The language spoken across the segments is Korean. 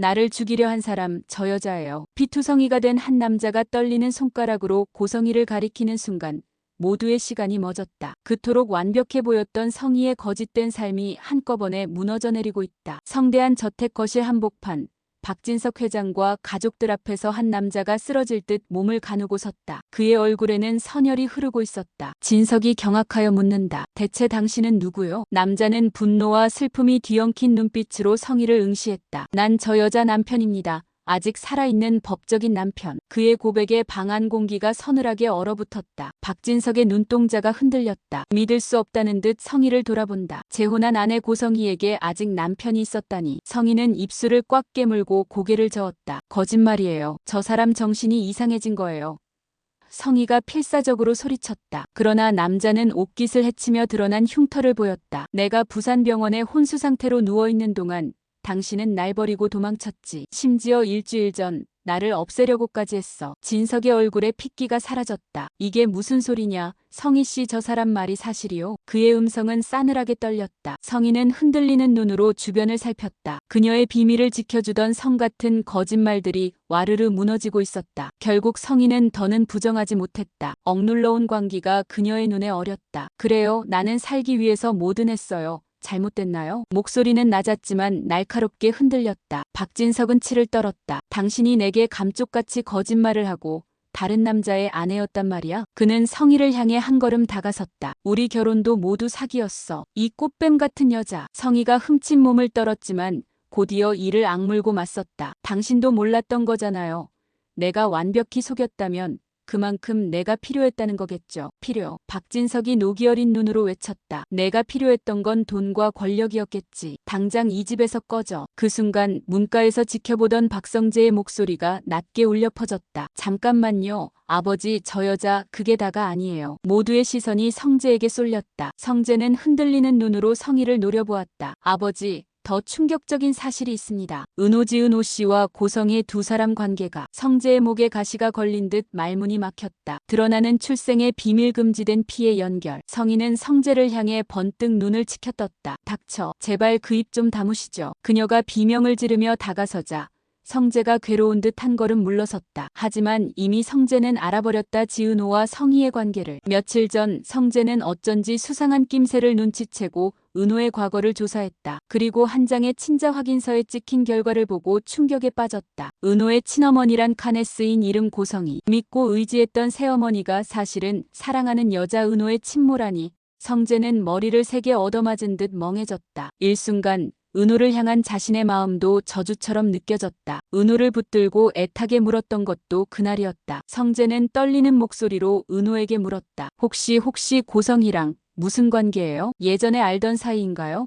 나를 죽이려 한 사람, 저 여자예요. 피투성이가 된 한 남자가 떨리는 손가락으로 고성이를 가리키는 순간 모두의 시간이 멎었다. 그토록 완벽해 보였던 성희의 거짓된 삶이 한꺼번에 무너져 내리고 있다. 성대한 저택 거실 한복판. 박진석 회장과 가족들 앞에서 한 남자가 쓰러질 듯 몸을 가누고 섰다. 그의 얼굴에는 선혈이 흐르고 있었다. 진석이 경악하여 묻는다. 대체 당신은 누구요? 남자는 분노와 슬픔이 뒤엉킨 눈빛으로 성희를 응시했다. 난 저 여자 남편입니다. 아직 살아있는 법적인 남편. 그의 고백에 방안 공기가 서늘하게 얼어붙었다. 박진석의 눈동자가 흔들렸다. 믿을 수 없다는 듯 성희를 돌아본다. 재혼한 아내 고성희에게 아직 남편이 있었다니. 성희는 입술을 꽉 깨물고 고개를 저었다. 거짓말이에요. 저 사람 정신이 이상해진 거예요. 성희가 필사적으로 소리쳤다. 그러나 남자는 옷깃을 헤치며 드러난 흉터를 보였다. 내가 부산병원에 혼수 상태로 누워있는 동안 당신은 날 버리고 도망쳤지. 심지어 일주일 전 나를 없애려고까지 했어. 진석의 얼굴에 핏기가 사라졌다. 이게 무슨 소리냐? 성희 씨, 저 사람 말이 사실이요? 그의 음성은 싸늘하게 떨렸다. 성희는 흔들리는 눈으로 주변을 살폈다. 그녀의 비밀을 지켜주던 성 같은 거짓말들이 와르르 무너지고 있었다. 결국 성희는 더는 부정하지 못했다. 억눌러온 광기가 그녀의 눈에 어렸다. 그래요, 나는 살기 위해서 뭐든 했어요. 잘못됐나요? 목소리는 낮았지만 날카롭게 흔들렸다. 박진석은 치를 떨었다. 당신이 내게 감쪽같이 거짓말을 하고 다른 남자의 아내였단 말이야? 그는 성희를 향해 한 걸음 다가섰다. 우리 결혼도 모두 사기였어. 이 꽃뱀 같은 여자. 성희가 흠칫 몸을 떨었지만 곧이어 이를 악물고 맞섰다. 당신도 몰랐던 거잖아요. 내가 완벽히 속였다면 그만큼 내가 필요했다는 거겠죠. 필요. 박진석이 노기 어린 눈으로 외쳤다. 내가 필요했던 건 돈과 권력이었겠지. 당장 이 집에서 꺼져. 그 순간 문가에서 지켜보던 박성재의 목소리가 낮게 울려 퍼졌다. 잠깐만요. 아버지, 저 여자 그게 다가 아니에요. 모두의 시선이 성재에게 쏠렸다. 성재는 흔들리는 눈으로 성희를 노려보았다. 아버지, 더 충격적인 사실이 있습니다. 은호지은 씨와 고성의 두 사람 관계가. 성재의 목에 가시가 걸린 듯 말문이 막혔다. 드러나는 출생의 비밀 금지된 피의 연결. 성희는 성재를 향해 번뜩 눈을 치켜떴다. 닥쳐. 제발 그 입 좀 다무시죠. 그녀가 비명을 지르며 다가서자 성재가 괴로운 듯 한 걸음 물러섰다. 하지만 이미 성재는 알아버렸다. 지은호와 성희의 관계를. 며칠 전 성재는 어쩐지 수상한 낌새를 눈치채고 은호의 과거를 조사했다. 그리고 한 장의 친자 확인서에 찍힌 결과를 보고 충격에 빠졌다. 은호의 친어머니란 칸에 쓰인 이름 고성희. 믿고 의지했던 새어머니가 사실은 사랑하는 여자 은호의 친모라니. 성재는 머리를 세게 얻어맞은 듯 멍해졌다. 일순간 은호를 향한 자신의 마음도 저주처럼 느껴졌다. 은호를 붙들고 애타게 물었던 것도 그날이었다. 성재는 떨리는 목소리로 은호에게 물었다. 혹시 고성희랑 무슨 관계예요? 예전에 알던 사이인가요?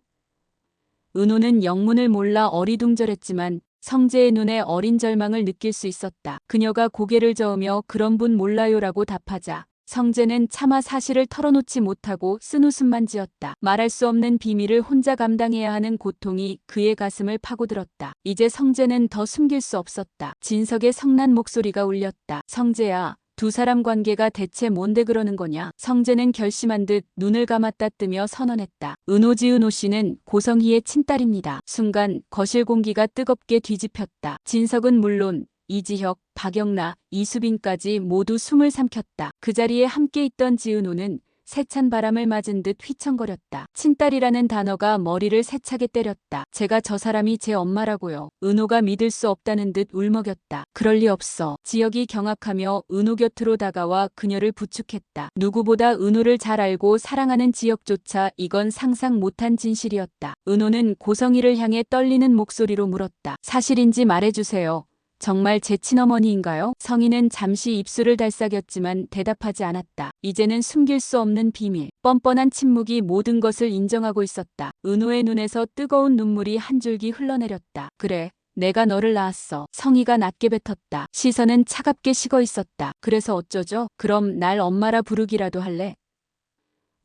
은호는 영문을 몰라 어리둥절했지만 성재의 눈에 어린 절망을 느낄 수 있었다. 그녀가 고개를 저으며 그런 분 몰라요라고 답하자 성재는 차마 사실을 털어놓지 못하고 쓴웃음만 지었다. 말할 수 없는 비밀을 혼자 감당해야 하는 고통이 그의 가슴을 파고들었다. 이제 성재는 더 숨길 수 없었다. 진석의 성난 목소리가 울렸다. 성재야, 두 사람 관계가 대체 뭔데 그러는 거냐? 성재는 결심한 듯 눈을 감았다 뜨며 선언했다. 은호지은 씨는 고성희의 친딸입니다. 순간 거실 공기가 뜨겁게 뒤집혔다. 진석은 물론 이지혁, 박영나, 이수빈까지 모두 숨을 삼켰다. 그 자리에 함께 있던 지은호는 세찬 바람을 맞은 듯 휘청거렸다. 친딸이라는 단어가 머리를 세차게 때렸다. 제가 저 사람이 제 엄마라고요. 은호가 믿을 수 없다는 듯 울먹였다. 그럴 리 없어. 지혁이 경악하며 은호 곁으로 다가와 그녀를 부축했다. 누구보다 은호를 잘 알고 사랑하는 지혁조차 이건 상상 못한 진실이었다. 은호는 고성희를 향해 떨리는 목소리로 물었다. 사실인지 말해주세요. 정말 제 친어머니인가요? 성희는 잠시 입술을 달싹였지만 대답하지 않았다. 이제는 숨길 수 없는 비밀. 뻔뻔한 침묵이 모든 것을 인정하고 있었다. 은호의 눈에서 뜨거운 눈물이 한 줄기 흘러내렸다. 그래, 내가 너를 낳았어. 성희가 낮게 뱉었다. 시선은 차갑게 식어 있었다. 그래서 어쩌죠? 그럼 날 엄마라 부르기라도 할래?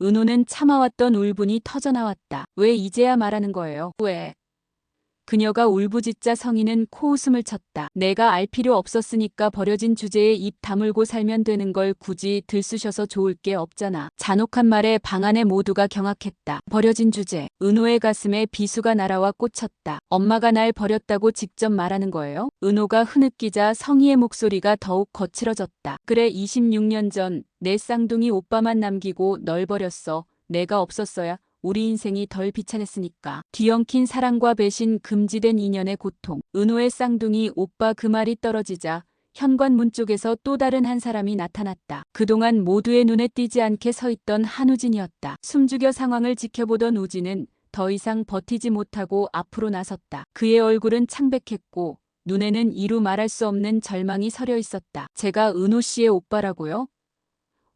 은호는 참아왔던 울분이 터져나왔다. 왜 이제야 말하는 거예요? 왜? 그녀가 울부짖자 성희는 코웃음을 쳤다. 내가 알 필요 없었으니까 버려진 주제에 입 다물고 살면 되는 걸 굳이 들쑤셔서 좋을 게 없잖아. 잔혹한 말에 방 안에 모두가 경악했다. 버려진 주제. 은호의 가슴에 비수가 날아와 꽂혔다. 엄마가 날 버렸다고 직접 말하는 거예요? 은호가 흐느끼자 성희의 목소리가 더욱 거칠어졌다. 그래, 26년 전 내 쌍둥이 오빠만 남기고 널 버렸어. 내가 없었어야 우리 인생이 덜 비참했으니까. 뒤엉킨 사랑과 배신, 금지된 인연의 고통. 은호의 쌍둥이 오빠 그 말이 떨어지자 현관문 쪽에서 또 다른 한 사람이 나타났다. 그동안 모두의 눈에 띄지 않게 서 있던 한우진이었다. 숨죽여 상황을 지켜보던 우진은 더 이상 버티지 못하고 앞으로 나섰다. 그의 얼굴은 창백했고 눈에는 이루 말할 수 없는 절망이 서려 있었다. 제가 은호 씨의 오빠라고요?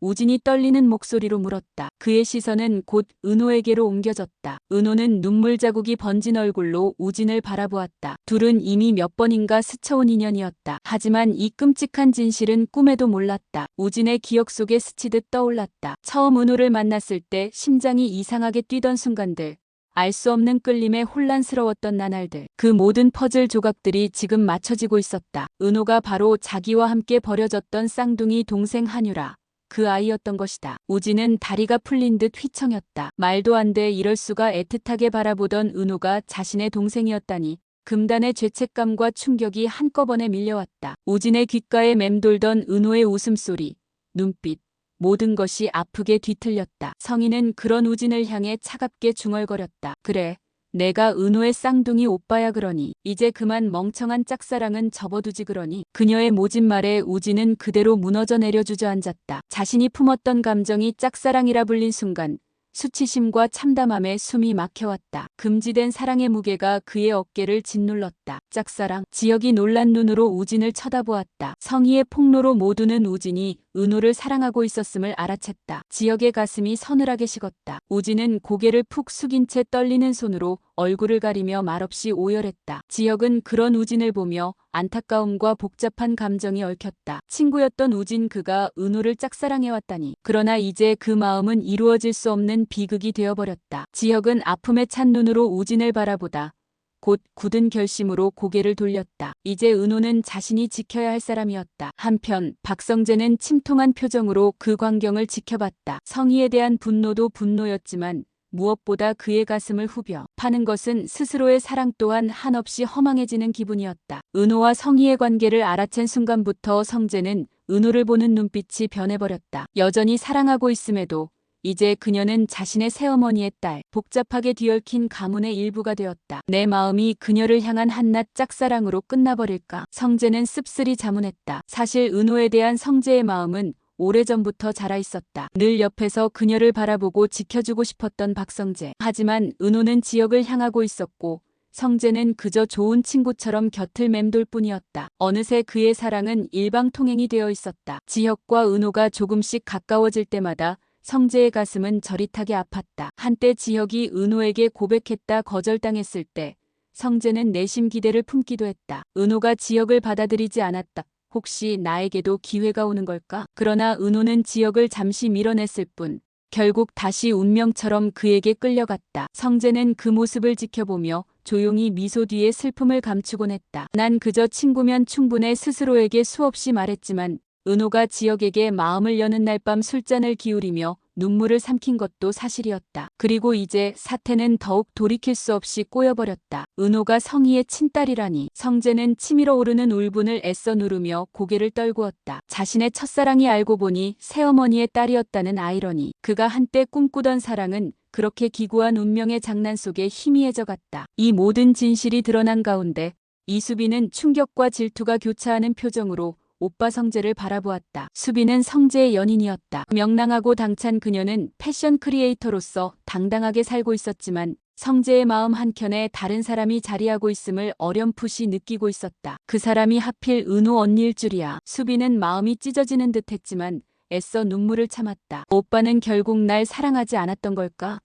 우진이 떨리는 목소리로 물었다. 그의 시선은 곧 은호에게로 옮겨졌다. 은호는 눈물 자국이 번진 얼굴로 우진을 바라보았다. 둘은 이미 몇 번인가 스쳐온 인연이었다. 하지만 이 끔찍한 진실은 꿈에도 몰랐다. 우진의 기억 속에 스치듯 떠올랐다. 처음 은호를 만났을 때 심장이 이상하게 뛰던 순간들. 알 수 없는 끌림에 혼란스러웠던 나날들. 그 모든 퍼즐 조각들이 지금 맞춰지고 있었다. 은호가 바로 자기와 함께 버려졌던 쌍둥이 동생 한유라. 그 아이였던 것이다. 우진은 다리가 풀린 듯 휘청였다. 말도 안 돼, 이럴 수가. 애틋하게 바라보던 은호가 자신의 동생이었다니. 금단의 죄책감과 충격이 한꺼번에 밀려왔다. 우진의 귓가에 맴돌던 은호의 웃음소리, 눈빛, 모든 것이 아프게 뒤틀렸다. 성희는 그런 우진을 향해 차갑게 중얼거렸다. 그래, 내가 은호의 쌍둥이 오빠야. 그러니 이제 그만 멍청한 짝사랑은 접어두지. 그러니. 그녀의 모진 말에 우진은 그대로 무너져 내려 주저앉았다. 자신이 품었던 감정이 짝사랑이라 불린 순간 수치심과 참담함에 숨이 막혀왔다. 금지된 사랑의 무게가 그의 어깨를 짓눌렀다. 짝사랑. 지혁이 놀란 눈으로 우진을 쳐다보았다. 성희의 폭로로 모두는 우진이 은호를 사랑하고 있었음을 알아챘다. 지혁의 가슴이 서늘하게 식었다. 우진은 고개를 푹 숙인 채 떨리는 손으로 얼굴을 가리며 말없이 오열했다. 지혁은 그런 우진을 보며 안타까움과 복잡한 감정이 얽혔다. 친구였던 우진, 그가 은호를 짝사랑해왔다니. 그러나 이제 그 마음은 이루어질 수 없는 비극이 되어버렸다. 지혁은 아픔에 찬 눈으로 우진을 바라보다 곧 굳은 결심으로 고개를 돌렸다. 이제 은호는 자신이 지켜야 할 사람이었다. 한편 박성재는 침통한 표정으로 그 광경을 지켜봤다. 성희에 대한 분노도 분노였지만 무엇보다 그의 가슴을 후벼 파는 것은 스스로의 사랑 또한 한없이 허망해지는 기분이었다. 은호와 성희의 관계를 알아챈 순간부터 성재는 은호를 보는 눈빛이 변해버렸다. 여전히 사랑하고 있음에도 이제 그녀는 자신의 새어머니의 딸, 복잡하게 뒤얽힌 가문의 일부가 되었다. 내 마음이 그녀를 향한 한낱 짝사랑으로 끝나버릴까? 성재는 씁쓸히 자문했다. 사실 은호에 대한 성재의 마음은 오래전부터 자라 있었다. 늘 옆에서 그녀를 바라보고 지켜주고 싶었던 박성재. 하지만 은호는 지역을 향하고 있었고 성재는 그저 좋은 친구처럼 곁을 맴돌 뿐이었다. 어느새 그의 사랑은 일방통행이 되어 있었다. 지혁과 은호가 조금씩 가까워질 때마다 성재의 가슴은 저릿하게 아팠다. 한때 지혁이 은호에게 고백했다 거절당했을 때 성재는 내심 기대를 품기도 했다. 은호가 지혁을 받아들이지 않았다. 혹시 나에게도 기회가 오는 걸까? 그러나 은호는 지혁을 잠시 밀어냈을 뿐 결국 다시 운명처럼 그에게 끌려갔다. 성재는 그 모습을 지켜보며 조용히 미소 뒤에 슬픔을 감추곤 했다. 난 그저 친구면 충분해, 스스로에게 수없이 말했지만 은호가 지혁에게 마음을 여는 날 밤 술잔을 기울이며 눈물을 삼킨 것도 사실이었다. 그리고 이제 사태는 더욱 돌이킬 수 없이 꼬여버렸다. 은호가 성희의 친딸이라니. 성재는 치밀어 오르는 울분을 애써 누르며 고개를 떨구었다. 자신의 첫사랑이 알고 보니 새어머니의 딸이었다는 아이러니. 그가 한때 꿈꾸던 사랑은 그렇게 기구한 운명의 장난 속에 희미해져 갔다. 이 모든 진실이 드러난 가운데 이수빈은 충격과 질투가 교차하는 표정으로 오빠 성재를 바라보았다. 수빈은 성재의 연인이었다. 명랑하고 당찬 그녀는 패션 크리에이터로서 당당하게 살고 있었지만 성재의 마음 한켠에 다른 사람이 자리하고 있음을 어렴풋이 느끼고 있었다. 그 사람이 하필 은호 언니일 줄이야. 수빈은 마음이 찢어지는 듯 했지만 애써 눈물을 참았다. 오빠는 결국 날 사랑하지 않았던 걸까?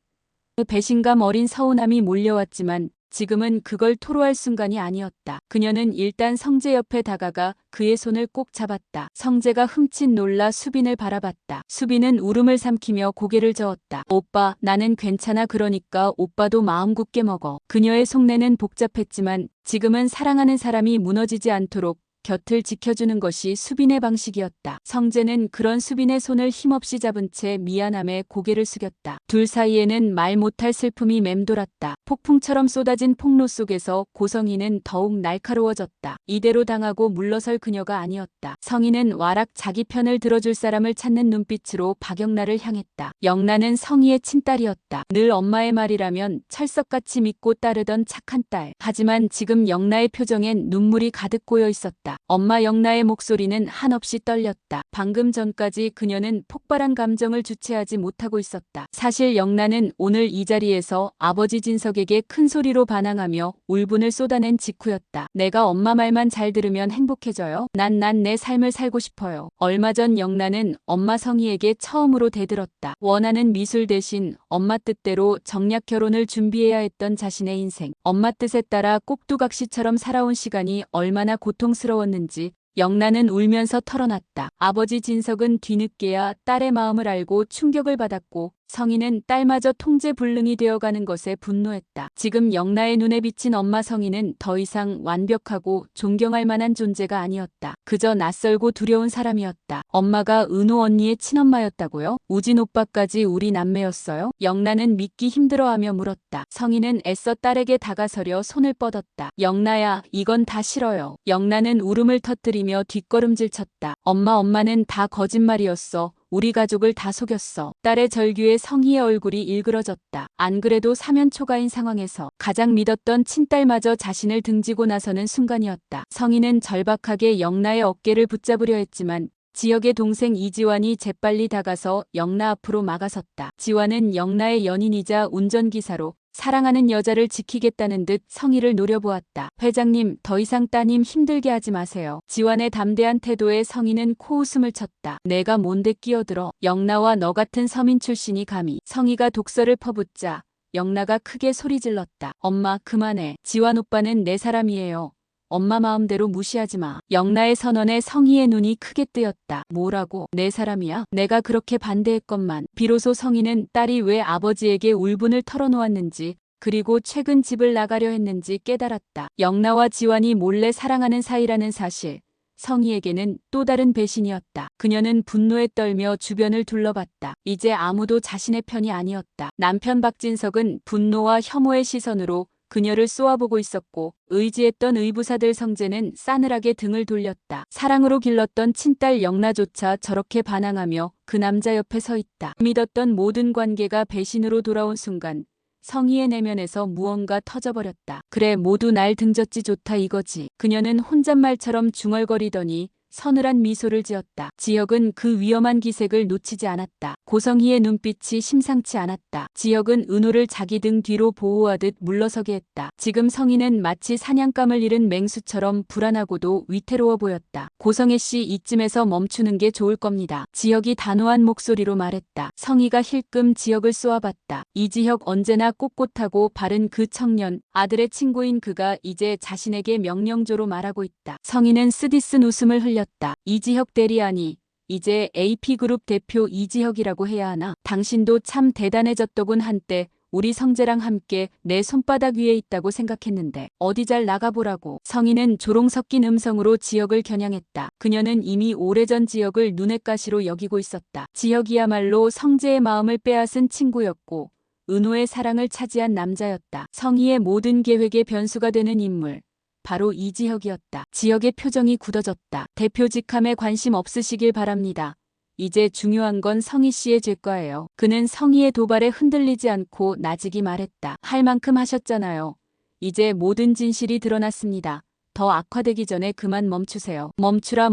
그 배신감 어린 서운함이 몰려왔지만 지금은 그걸 토로할 순간이 아니었다. 그녀는 일단 성재 옆에 다가가 그의 손을 꼭 잡았다. 성재가 흠칫 놀라 수빈을 바라봤다. 수빈은 울음을 삼키며 고개를 저었다. 오빠, 나는 괜찮아. 그러니까 오빠도 마음 굳게 먹어. 그녀의 속내는 복잡했지만 지금은 사랑하는 사람이 무너지지 않도록 곁을 지켜주는 것이 수빈의 방식이었다. 성재는 그런 수빈의 손을 힘없이 잡은 채 미안함에 고개를 숙였다. 둘 사이에는 말 못할 슬픔이 맴돌았다. 폭풍처럼 쏟아진 폭로 속에서 고성희는 더욱 날카로워졌다. 이대로 당하고 물러설 그녀가 아니었다. 성희는 와락 자기 편을 들어줄 사람을 찾는 눈빛으로 박영란을 향했다. 영란은 성희의 친딸이었다. 늘 엄마의 말이라면 철석같이 믿고 따르던 착한 딸. 하지만 지금 영란의 표정엔 눈물이 가득 고여 있었다. 엄마. 영란의 목소리는 한없이 떨렸다. 방금 전까지 그녀는 폭발한 감정을 주체하지 못하고 있었다. 사실 영란은 오늘 이 자리에서 아버지 진석에게 큰 소리로 반항하며 울분을 쏟아낸 직후였다. 내가 엄마 말만 잘 들으면 행복해져요. 난 내 삶을 살고 싶어요. 얼마 전 영란은 엄마 성희에게 처음으로 대들었다. 원하는 미술 대신 엄마 뜻대로 정략 결혼을 준비해야 했던 자신의 인생. 엄마 뜻에 따라 꼭두각시처럼 살아온 시간이 얼마나 고통스러웠는지 영란은 울면서 털어놨다. 아버지 진석은 뒤늦게야 딸의 마음을 알고 충격을 받았고 성희는 딸마저 통제불능이 되어가는 것에 분노했다. 지금 영란의 눈에 비친 엄마 성희는 더 이상 완벽하고 존경할 만한 존재가 아니었다. 그저 낯설고 두려운 사람이었다. 엄마가 은호 언니의 친엄마였다고요? 우진 오빠까지 우리 남매였어요? 영란은 믿기 힘들어하며 물었다. 성희는 애써 딸에게 다가서려 손을 뻗었다. 영란야, 이건 다 싫어요. 영란은 울음을 터뜨리며 뒷걸음질 쳤다. 엄마는 다 거짓말이었어. 우리 가족을 다 속였어. 딸의 절규에 성희의 얼굴이 일그러졌다. 안 그래도 사면 초가인 상황에서 가장 믿었던 친딸마저 자신을 등지고 나서는 순간이었다. 성희는 절박하게 영란의 어깨를 붙잡으려 했지만 지혁의 동생 이지환이 재빨리 다가서 영란 앞으로 막아섰다. 지환은 영란의 연인이자 운전기사로 사랑하는 여자를 지키겠다는 듯 성희를 노려보았다. 회장님, 더 이상 따님 힘들게 하지 마세요. 지환의 담대한 태도에 성희는 코웃음을 쳤다. 내가 뭔데 끼어들어. 영란와 너 같은 서민 출신이 감히. 성희가 독서를 퍼붓자 영란가 크게 소리질렀다. 엄마, 그만해. 지환 오빠는 내 사람이에요. 엄마 마음대로 무시하지 마. 영란의 선언에 성희의 눈이 크게 뜨였다. 뭐라고? 내 사람이야? 내가 그렇게 반대했건만. 비로소 성희는 딸이 왜 아버지에게 울분을 털어놓았는지 그리고 최근 집을 나가려 했는지 깨달았다. 영란과 지환이 몰래 사랑하는 사이라는 사실. 성희에게는 또 다른 배신이었다. 그녀는 분노에 떨며 주변을 둘러봤다. 이제 아무도 자신의 편이 아니었다. 남편 박진석은 분노와 혐오의 시선으로 그녀를 쏘아보고 있었고 의지했던 의부사들 성재는 싸늘하게 등을 돌렸다. 사랑으로 길렀던 친딸 영란조차 저렇게 반항하며 그 남자 옆에 서 있다. 믿었던 모든 관계가 배신으로 돌아온 순간 성희의 내면에서 무언가 터져버렸다. 그래, 모두 날 등졌지. 좋다 이거지. 그녀는 혼잣말처럼 중얼거리더니 서늘한 미소를 지었다. 지혁은 그 위험한 기색을 놓치지 않았다. 고성희의 눈빛이 심상치 않았다. 지혁은 은호를 자기 등 뒤로 보호하듯 물러서게 했다. 지금 성희는 마치 사냥감을 잃은 맹수처럼 불안하고도 위태로워 보였다. 고성혜 씨, 이쯤에서 멈추는 게 좋을 겁니다. 지혁이 단호한 목소리로 말했다. 성희가 힐끔 지혁을 쏘아봤다. 이지혁, 언제나 꼿꼿하고 바른 그 청년, 아들의 친구인 그가 이제 자신에게 명령조로 말하고 있다. 성희는 쓰디쓴 웃음을 흘렸다. 이지혁 대리하니 이제 AP그룹 대표 이지혁이라고 해야 하나? 당신도 참 대단해졌더군. 한때 우리 성재랑 함께 내 손바닥 위에 있다고 생각했는데 어디 잘 나가보라고. 성희는 조롱 섞인 음성으로 지혁을 겨냥했다. 그녀는 이미 오래전 지혁을 눈엣 가시로 여기고 있었다. 지혁이야말로 성재의 마음을 빼앗은 친구였고 은호의 사랑을 차지한 남자였다. 성희의 모든 계획의 변수가 되는 인물. 바로 이지혁이었다. 지혁의 표정이 굳어졌다. 대표직함에 관심 없으시길 바랍니다. 이제 중요한 건 성희 씨의 죄과예요. 그는 성희의 도발에 흔들리지 않고 나직이 말했다. 할 만큼 하셨잖아요. 이제 모든 진실이 드러났습니다. 더 악화되기 전에 그만 멈추세요. 멈추라.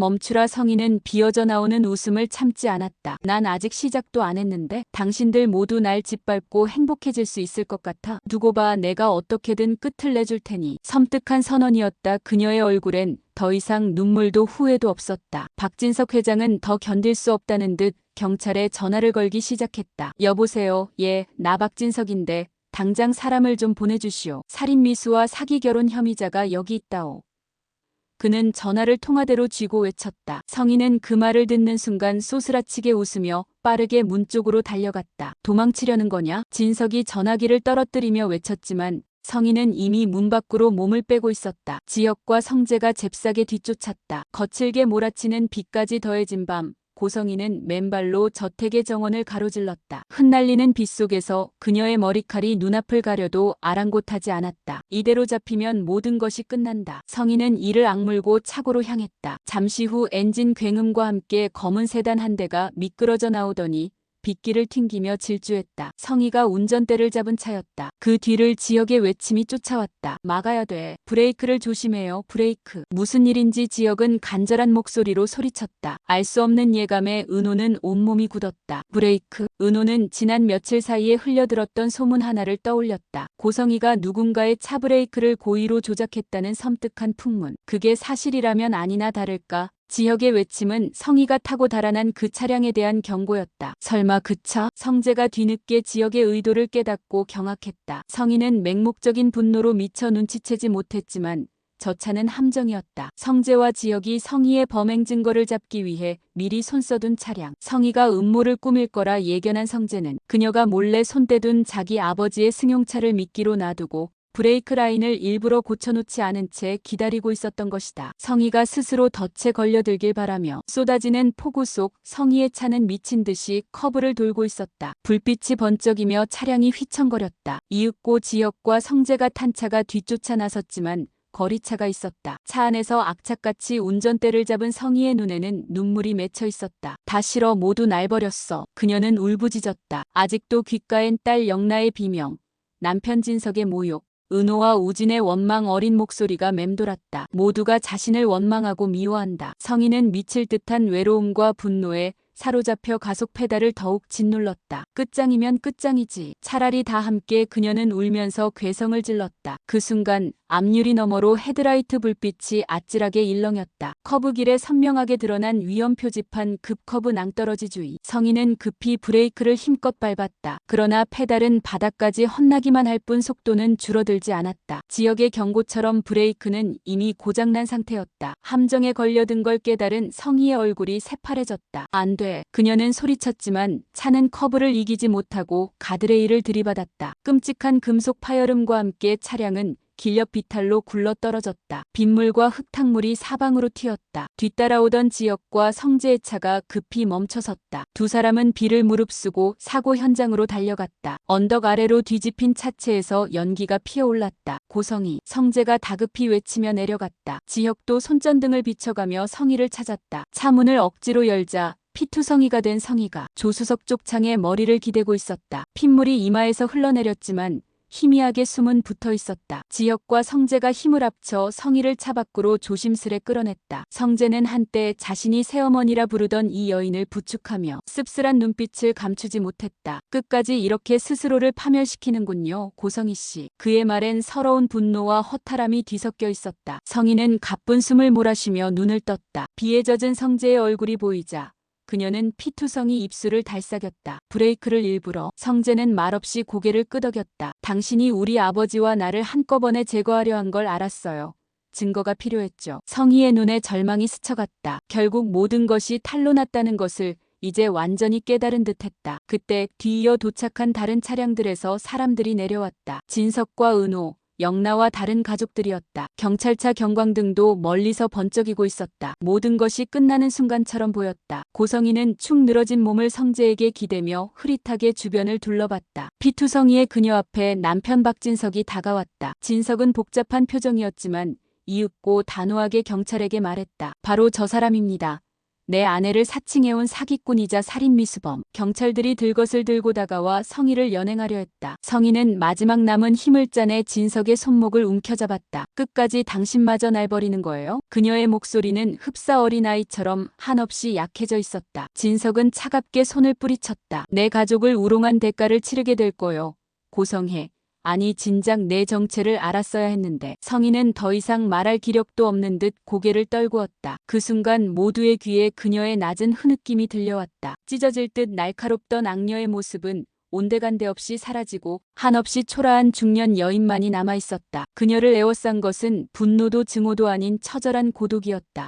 성희는 비어져 나오는 웃음을 참지 않았다. 난 아직 시작도 안 했는데 당신들 모두 날 짓밟고 행복해질 수 있을 것 같아. 두고 봐. 내가 어떻게든 끝을 내줄 테니. 섬뜩한 선언이었다. 그녀의 얼굴엔 더 이상 눈물도 후회도 없었다. 박진석 회장은 더 견딜 수 없다는 듯 경찰에 전화를 걸기 시작했다. 여보세요. 예, 나 박진석인데 당장 사람을 좀 보내주시오. 살인미수와 사기 결혼 혐의자가 여기 있다오. 그는 전화를 통화대로 쥐고 외쳤다. 성희는 그 말을 듣는 순간 소스라치게 웃으며 빠르게 문 쪽으로 달려갔다. 도망치려는 거냐? 진석이 전화기를 떨어뜨리며 외쳤지만 성희는 이미 문 밖으로 몸을 빼고 있었다. 지혁과 성재가 잽싸게 뒤쫓았다. 거칠게 몰아치는 비까지 더해진 밤, 고성희는 맨발로 저택의 정원을 가로질렀다. 흩날리는 빛 속에서 그녀의 머리칼이 눈앞을 가려도 아랑곳하지 않았다. 이대로 잡히면 모든 것이 끝난다. 성희는 이를 악물고 차고로 향했다. 잠시 후 엔진 굉음과 함께 검은 세단 한 대가 미끄러져 나오더니 빗길을 튕기며 질주했다. 성희가 운전대를 잡은 차였다. 그 뒤를 지역의 외침이 쫓아왔다. 막아야 돼. 브레이크를 조심해요. 브레이크. 무슨 일인지 지역은 간절한 목소리로 소리쳤다. 알 수 없는 예감에 은호는 온몸이 굳었다. 브레이크. 은호는 지난 며칠 사이에 흘려들었던 소문 하나를 떠올렸다. 고성희가 누군가의 차 브레이크를 고의로 조작했다는 섬뜩한 풍문. 그게 사실이라면 아니나 다를까 지혁의 외침은 성희가 타고 달아난 그 차량에 대한 경고였다. 설마 그 차? 성재가 뒤늦게 지혁의 의도를 깨닫고 경악했다. 성희는 맹목적인 분노로 미처 눈치채지 못했지만 저 차는 함정이었다. 성재와 지혁이 성희의 범행 증거를 잡기 위해 미리 손써둔 차량. 성희가 음모를 꾸밀 거라 예견한 성재는 그녀가 몰래 손대둔 자기 아버지의 승용차를 미끼로 놔두고 브레이크 라인을 일부러 고쳐놓지 않은 채 기다리고 있었던 것이다. 성희가 스스로 덫에 걸려들길 바라며 쏟아지는 폭우 속 성희의 차는 미친 듯이 커브를 돌고 있었다. 불빛이 번쩍이며 차량이 휘청거렸다. 이윽고 지혁과 성재가 탄 차가 뒤쫓아 나섰지만 거리차가 있었다. 차 안에서 악착같이 운전대를 잡은 성희의 눈에는 눈물이 맺혀 있었다. 다 싫어. 모두 날 버렸어. 그녀는 울부짖었다. 아직도 귓가엔 딸 영나의 비명, 남편 진석의 모욕, 은호와 우진의 원망 어린 목소리가 맴돌았다. 모두가 자신을 원망하고 미워한다. 성희는 미칠 듯한 외로움과 분노에 사로잡혀 가속 페달을 더욱 짓눌렀다. 끝장이면 끝장이지. 차라리 다 함께. 그녀는 울면서 괴성을 질렀다. 그 순간 앞유리 너머로 헤드라이트 불빛이 아찔하게 일렁였다. 커브길에 선명하게 드러난 위험 표지판 급커브 낭떠러지 주의. 성희는 급히 브레이크를 힘껏 밟았다. 그러나 페달은 바닥까지 헛나기만 할 뿐 속도는 줄어들지 않았다. 지역의 경고처럼 브레이크는 이미 고장난 상태였다. 함정에 걸려든 걸 깨달은 성희의 얼굴이 새파래졌다. 안 돼. 그녀는 소리쳤지만 차는 커브를 이기지 못하고 가드레일을 들이받았다. 끔찍한 금속 파열음과 함께 차량은 길옆 비탈로 굴러떨어졌다. 빗물과 흙탕물이 사방으로 튀었다. 뒤따라오던 지역과 성재의 차가 급히 멈춰섰다. 두 사람은 비를 무릅쓰고 사고 현장으로 달려갔다. 언덕 아래로 뒤집힌 차체에서 연기가 피어올랐다. 고성희, 성재가 다급히 외치며 내려갔다. 지혁도 손전등을 비춰가며 성희를 찾았다. 차 문을 억지로 열자 피투성이가 된 성희가 조수석 쪽 창에 머리를 기대고 있었다. 핏물이 이마에서 흘러내렸지만 희미하게 숨은 붙어 있었다. 지혁과 성재가 힘을 합쳐 성희를 차 밖으로 조심스레 끌어냈다. 성재는 한때 자신이 새어머니라 부르던 이 여인을 부축하며 씁쓸한 눈빛을 감추지 못했다. 끝까지 이렇게 스스로를 파멸시키는군요. 고성희 씨. 그의 말엔 서러운 분노와 허탈함이 뒤섞여 있었다. 성희는 가쁜 숨을 몰아쉬며 눈을 떴다. 비에 젖은 성재의 얼굴이 보이자 그녀는 피투성이 입술을 달싹였다. 브레이크를 일부러. 성재는 말없이 고개를 끄덕였다. 당신이 우리 아버지와 나를 한꺼번에 제거하려 한 걸 알았어요. 증거가 필요했죠. 성희의 눈에 절망이 스쳐갔다. 결국 모든 것이 탄로 났다는 것을 이제 완전히 깨달은 듯했다. 그때 뒤이어 도착한 다른 차량들에서 사람들이 내려왔다. 진석과 은호, 영나와 다른 가족들이었다. 경찰차 경광등도 멀리서 번쩍이고 있었다. 모든 것이 끝나는 순간처럼 보였다. 고성희는 축 늘어진 몸을 성재에게 기대며 흐릿하게 주변을 둘러봤다. 피투성이의 그녀 앞에 남편 박진석이 다가왔다. 진석은 복잡한 표정이었지만 이윽고 단호하게 경찰에게 말했다. 바로 저 사람입니다. 내 아내를 사칭해온 사기꾼이자 살인미수범. 경찰들이 들것을 들고 다가와 성희를 연행하려 했다. 성희는 마지막 남은 힘을 짜내 진석의 손목을 움켜잡았다. 끝까지 당신마저 날 버리는 거예요? 그녀의 목소리는 흡사 어린아이처럼 한없이 약해져 있었다. 진석은 차갑게 손을 뿌리쳤다. 내 가족을 우롱한 대가를 치르게 될 거요. 고성혜. 아니 진작 내 정체를 알았어야 했는데. 성희는 더 이상 말할 기력도 없는 듯 고개를 떨구었다. 그 순간 모두의 귀에 그녀의 낮은 흐느낌이 들려왔다. 찢어질 듯 날카롭던 악녀의 모습은 온데간데 없이 사라지고 한없이 초라한 중년 여인만이 남아 있었다. 그녀를 에워싼 것은 분노도 증오도 아닌 처절한 고독이었다.